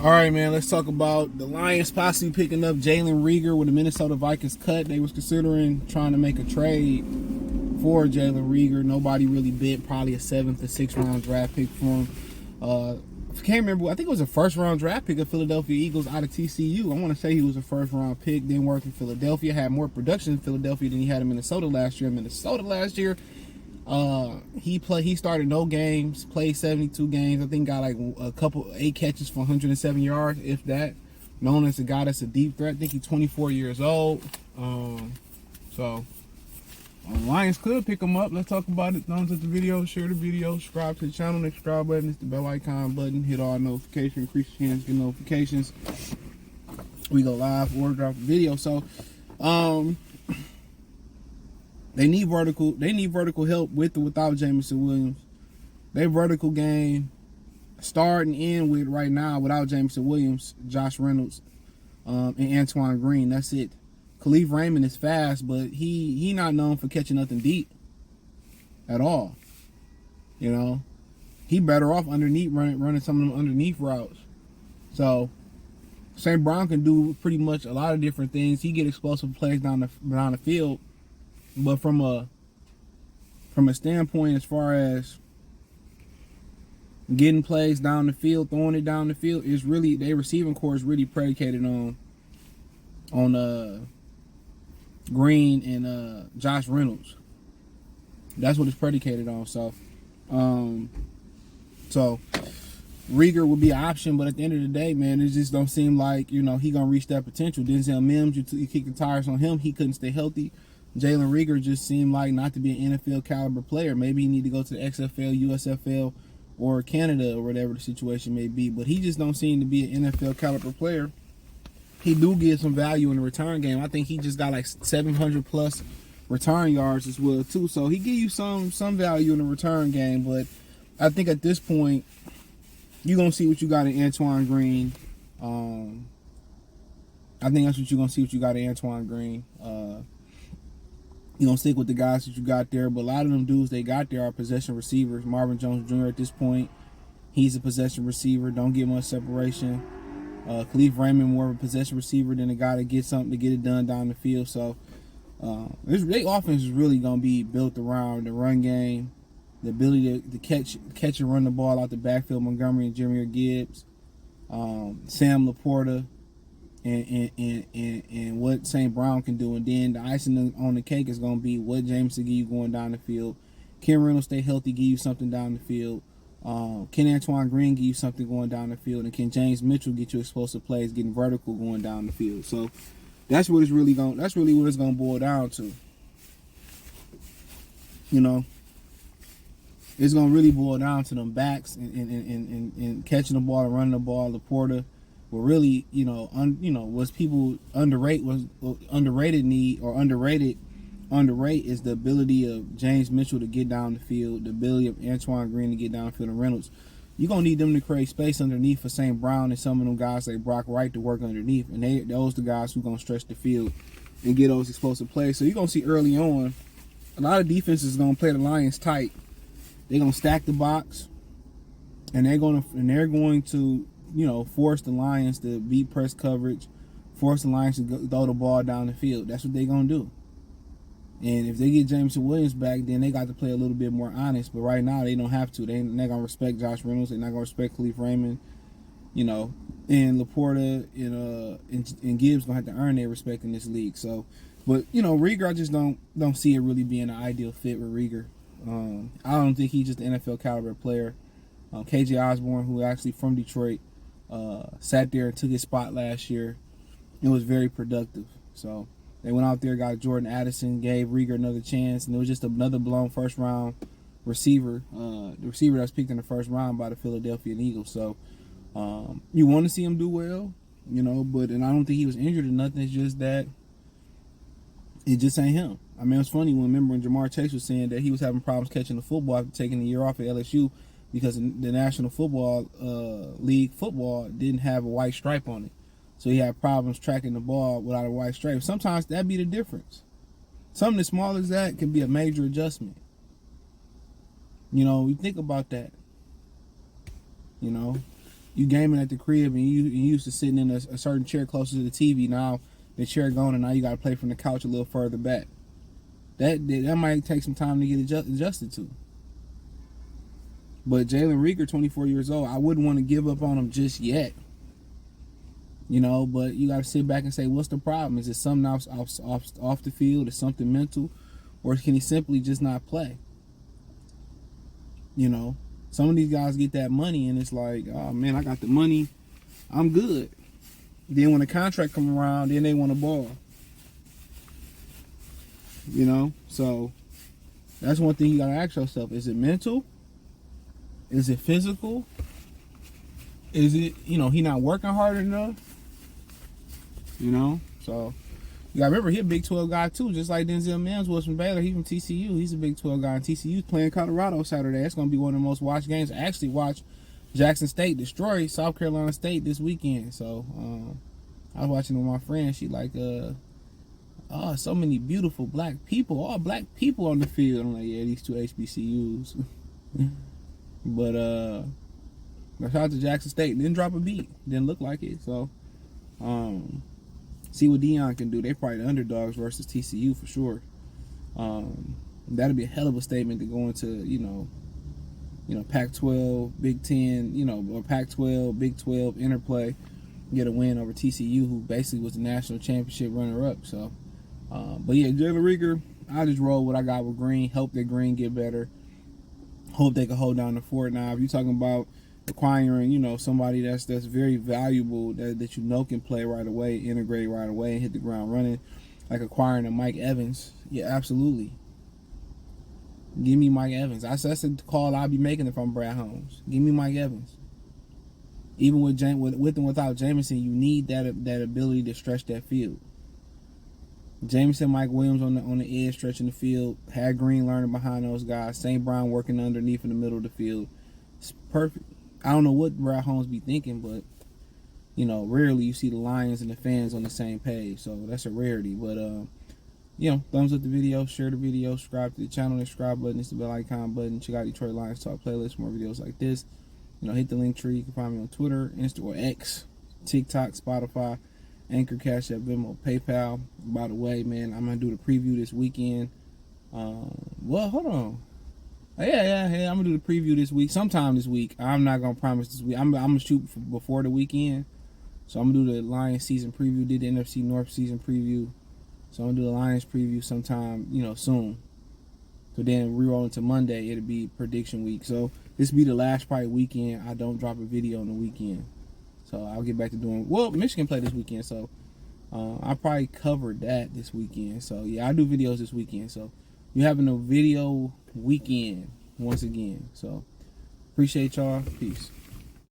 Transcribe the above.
All right, man, let's talk about the Lions possibly picking up Jalen Reagor with the Minnesota Vikings cut. They was considering trying to make a trade for Jalen Reagor. Nobody really bid, probably a 7th or 6th round draft pick for him. I can't remember. I think it was a first round draft pick of Philadelphia Eagles out of TCU. I want to say he was a first round pick. Didn't work in Philadelphia. Had more production in Philadelphia than he had in Minnesota last year. He started no games, played 72 games. I think got like a couple 8 catches for 107 yards, if that. Known as a guy that's a deep threat. I think he's 24 years old. Lions could pick him up. Let's talk about it. Thumbs up the video, share the video, subscribe to the channel. The subscribe button is the bell icon button. Hit all notifications, increase your chance to get notifications. We go live or drop a video. So, they need vertical help with or without Jameson Williams. Their vertical game start and end with right now without Jameson Williams, Josh Reynolds, and Antoine Green. That's it. Khalif Raymond is fast, but he not known for catching nothing deep at all. You know, he better off underneath running some of them underneath routes. So St. Brown can do pretty much a lot of different things. He get explosive plays down the field, but from a standpoint as far as getting plays down the field, throwing it down the field, is really their receiving core is really predicated on Green and Josh Reynolds. That's what it's predicated on. So Reagor would be an option, but at the end of the day, man, it just don't seem like, he gonna reach that potential. Denzel Mims, you kick the tires on him. He couldn't stay healthy. Jalen Reagor just seemed like not to be an NFL caliber player. Maybe he need to go to the XFL, USFL, or Canada, or whatever the situation may be. But he just don't seem to be an NFL caliber player. He do give some value in the return game. I think he just got like 700 plus return yards as well too. So he give you some value in the return game. But I think at this point, you're gonna see what you got in Antoine Green. I think that's what you're gonna see what you got in Antoine Green. You're gonna stick with the guys that you got there, but a lot of them dudes they got there are possession receivers. Marvin Jones Jr. at this point, he's a possession receiver. Don't get much separation. Khalif Raymond more of a possession receiver than a guy that gets something to get it done down the field. So their offense is really gonna be built around the run game, the ability to catch and run the ball out the backfield. Montgomery and Jahmyr Gibbs, Sam Laporta, and what St. Brown can do. And then the icing on the cake is gonna be what James will give you going down the field. Ken Reynolds stay healthy, give you something down the field. Can Antoine Green give you something going down the field, and can James Mitchell get you explosive plays, getting vertical going down the field? So that's what it's really going. That's really what it's going to boil down to. It's going to really boil down to them backs and catching the ball and running the ball. Laporta, but really, was people underrate is the ability of James Mitchell to get down the field, the ability of Antoine Green to get down the field, and Reynolds. You're going to need them to create space underneath for St. Brown and some of them guys like Brock Wright to work underneath. And those the guys who are going to stretch the field and get those explosive plays. So you're going to see early on, a lot of defenses are going to play the Lions tight. They're going to stack the box, and they're going to force the Lions to beat press coverage, force the Lions to throw the ball down the field. That's what they're going to do. And if they get Jameson Williams back, then they got to play a little bit more honest. But right now, they don't have to. They're not going to respect Josh Reynolds. They're not going to respect Khalif Raymond. And Laporta and Gibbs going to have to earn their respect in this league. So, but, Reagor, I just don't see it really being an ideal fit with Reagor. I don't think he's just an NFL caliber player. KJ Osborne, who actually from Detroit, sat there and took his spot last year. It was very productive. So they went out there, got Jordan Addison, gave Reagor another chance, and it was just another blown first-round receiver, the receiver that was picked in the first round by the Philadelphia Eagles. So you want to see him do well, but I don't think he was injured or nothing. It's just that it just ain't him. I mean, it's funny when Jamar Chase was saying that he was having problems catching the football after taking a year off at LSU because the National Football League football didn't have a white stripe on it. So he had problems tracking the ball without a white stripe. Sometimes that'd be the difference. Something as small as that can be a major adjustment. You think about that. You gaming at the crib and you used to sitting in a certain chair closer to the TV. Now the chair gone and now you got to play from the couch a little further back. That might take some time to get adjusted to. But Jalen Reagor, 24 years old, I wouldn't want to give up on him just yet. You know, but you got to sit back and say, what's the problem? Is it something off the field? Is something mental? Or can he simply just not play? You know, some of these guys get that money and it's like, oh man, I got the money, I'm good. Then when the contract come around, then they want to ball. You know, so that's one thing you got to ask yourself. Is it mental? Is it physical? Is it, you know, he not working hard enough? You know, so you gotta remember, he a Big 12 guy too, just like Denzel Mims was from Baylor. He from TCU. He's a Big 12 guy. And TCU's playing Colorado Saturday. That's gonna be one of the most watched games. I actually watched Jackson State destroy South Carolina State this weekend. So I was watching with my friend. She like, oh, so many beautiful black people, all black people on the field. I'm like, yeah, these two HBCUs. But shout out to Jackson State. Didn't drop a beat. Didn't look like it. So see what Deion can do. They're probably the underdogs versus TCU for sure. That'd be a hell of a statement to go into, you know, Pac-12, Big 10, you know, or Pac-12, Big 12 interplay, get a win over TCU, who basically was the national championship runner-up. So, but yeah, Jalen Reagor, I just roll what I got with Green. Hope that Green get better. Hope they can hold down the fort. Now, if you're talking about acquiring, you know, somebody that's very valuable, that you know can play right away, integrate right away, and hit the ground running, like acquiring a Mike Evans, yeah, absolutely. Give me Mike Evans. That's the call I'll be making if I'm Brad Holmes. Give me Mike Evans. Even with and without Jameson, you need that ability to stretch that field. Jameson, Mike Williams on the edge stretching the field. Had Green learning behind those guys. St. Brown working underneath in the middle of the field. It's perfect. I don't know what Brad Holmes be thinking, but you know, rarely you see the Lions and the fans on the same page, so that's a rarity. But you know, thumbs up the video, share the video, subscribe to the channel. The subscribe button is the bell icon button. Check out Detroit Lions Talk playlist, more videos like this. You know, hit the link tree. You can find me on Twitter, Insta, or X, TikTok, Spotify, Anchor, Cash App, Venmo, PayPal. By the way, man, I'm gonna do the preview this weekend. Well, hold on. Yeah, I'm gonna do the preview this week, sometime this week. I'm not gonna promise this week. I'm gonna shoot before the weekend, so I'm gonna do the Lions season preview. Did the NFC North season preview, so I'm gonna do the Lions preview sometime, you know, soon. So then re-roll into Monday, it'll be prediction week. So this will be the last probably weekend I don't drop a video on the weekend. So I'll get back to doing, well, Michigan play this weekend, so I probably covered that this weekend. So yeah, I do videos this weekend. So you're having a video weekend once again. So appreciate y'all. Peace.